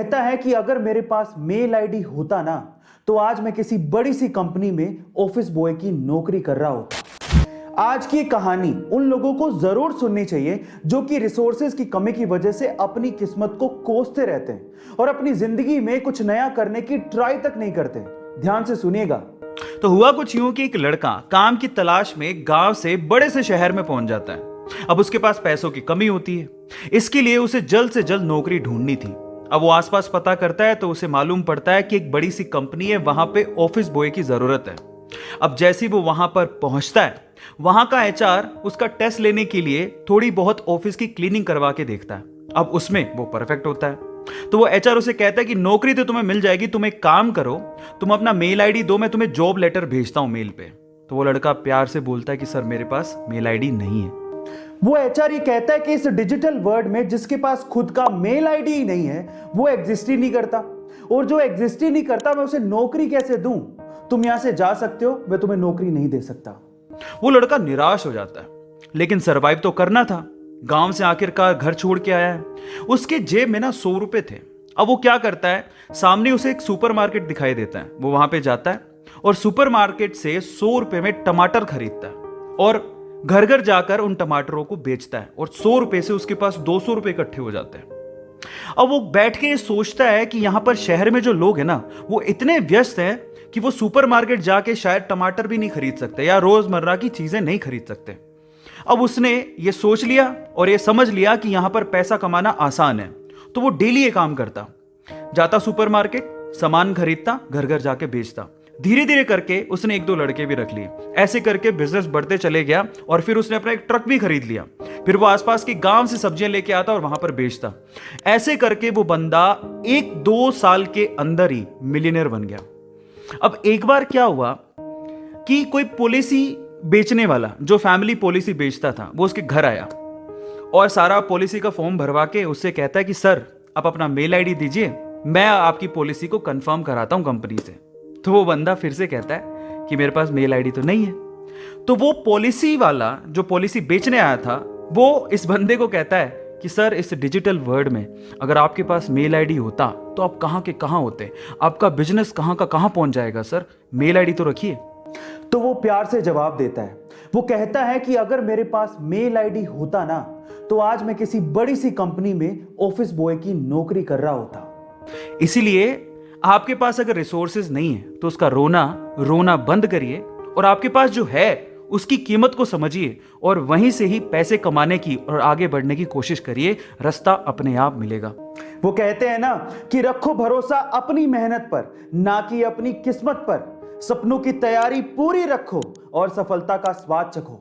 कहता है कि अगर मेरे पास मेल आईडी होता ना तो आज मैं किसी बड़ी सी कंपनी में ऑफिस बॉय की नौकरी कर रहा होता। आज की कहानी उन लोगों को जरूर सुननी चाहिए जो कि रिसोर्सेज की कमी की वजह से अपनी किस्मत को कोसते रहते हैं और अपनी जिंदगी में कुछ नया करने की ट्राई तक नहीं करते। ध्यान से सुनिएगा। तो हुआ कुछ यूं कि एक लड़का काम की तलाश में गांव से बड़े से शहर में पहुंच जाता है। अब उसके पास पैसों की कमी होती है, इसके लिए उसे जल्द से जल्द नौकरी ढूंढनी थी। अब वो आसपास पता करता है तो उसे मालूम पड़ता है कि एक बड़ी सी कंपनी है, वहां पे ऑफिस बॉय की जरूरत है। अब जैसे वो वहां पर पहुंचता है, वहां का एचआर उसका टेस्ट लेने के लिए थोड़ी बहुत ऑफिस की क्लीनिंग करवा के देखता है। अब उसमें वो परफेक्ट होता है तो वो एचआर उसे कहता है कि नौकरी तो तुम्हें मिल जाएगी, तुम एक काम करो, तुम अपना मेल आईडी दो, मैं तुम्हें जॉब लेटर भेजता हूं मेल पे। तो वो लड़का प्यार से बोलता है कि सर मेरे पास मेल आईडी नहीं है। वो एचआर ये कहता है कि इस डिजिटल वर्ल्ड में जिसके पास खुद का मेल आईडी ही नहीं है वो एग्जिस्ट ही नहीं करता, और जो एग्जिस्ट ही नहीं करता मैं उसे नौकरी कैसे दूं? तुम यहां से जा सकते हो, मैं तुम्हें नौकरी नहीं दे सकता। वो लड़का निराश हो जाता है, लेकिन सरवाइव तो करना था। गांव से आखिरकार घर छोड़ के आया है, उसके जेब में ना 100 रुपए थे। अब वो क्या करता है, सामने उसे एक सुपरमार्केट दिखाई देता है। वो वहां पे जाता है और सुपरमार्केट से 100 रुपए में टमाटर खरीदता है और घर घर जाकर उन टमाटरों को बेचता है और 100 रुपए से उसके पास 200 रुपए इकट्ठे हो जाते हैं। अब वो बैठ के सोचता है कि यहां पर शहर में जो लोग हैं ना वो इतने व्यस्त हैं कि वो सुपरमार्केट जाके शायद टमाटर भी नहीं खरीद सकते या रोजमर्रा की चीजें नहीं खरीद सकते। अब उसने ये सोच लिया और ये समझ लिया कि यहां पर पैसा कमाना आसान है, तो वो डेली ये काम करता, जाता सुपरमार्केट, सामान खरीदता, घर घर जाके बेचता। धीरे धीरे करके उसने 1-2 लड़के भी रख लिए। ऐसे करके बिजनेस बढ़ते चले गया और फिर उसने अपना एक ट्रक भी खरीद लिया। फिर वो आसपास के गांव से सब्जियां लेके आता और वहां पर बेचता। ऐसे करके वो बंदा 1-2 साल के अंदर ही मिलियनेयर बन गया। अब एक बार क्या हुआ कि कोई पॉलिसी बेचने वाला जो फैमिली पॉलिसी बेचता था वो उसके घर आया और सारा पॉलिसी का फॉर्म भरवा के उससे कहता है कि सर आप अपना मेल आईडी दीजिए, मैं आपकी पॉलिसी को कंफर्म कराता हूं कंपनी से। तो वो बंदा फिर से कहता है कि मेरे पास मेल आईडी तो नहीं है। तो वो पॉलिसी वाला जो पॉलिसी बेचने आया था वो इस बंदे को कहता है कि सर इस डिजिटल वर्ल्ड में अगर आपके पास मेल आईडी होता तो आप कहां के कहां होते, आपका बिजनेस कहां का कहां पहुंच जाएगा, सर मेल आईडी तो रखिए। तो वो प्यार से जवाब देता है। वो कहता है कि अगर मेरे पास मेल आईडी होता ना तो आज मैं किसी बड़ी सी कंपनी में ऑफिस बॉय की नौकरी कर रहा होता। इसीलिए आपके पास अगर रिसोर्सेज नहीं है तो उसका रोना बंद करिए और आपके पास जो है उसकी कीमत को समझिए और वहीं से ही पैसे कमाने की और आगे बढ़ने की कोशिश करिए। रास्ता अपने आप मिलेगा। वो कहते हैं ना कि रखो भरोसा अपनी मेहनत पर, ना कि अपनी किस्मत पर। सपनों की तैयारी पूरी रखो और सफलता का स्वाद चखो।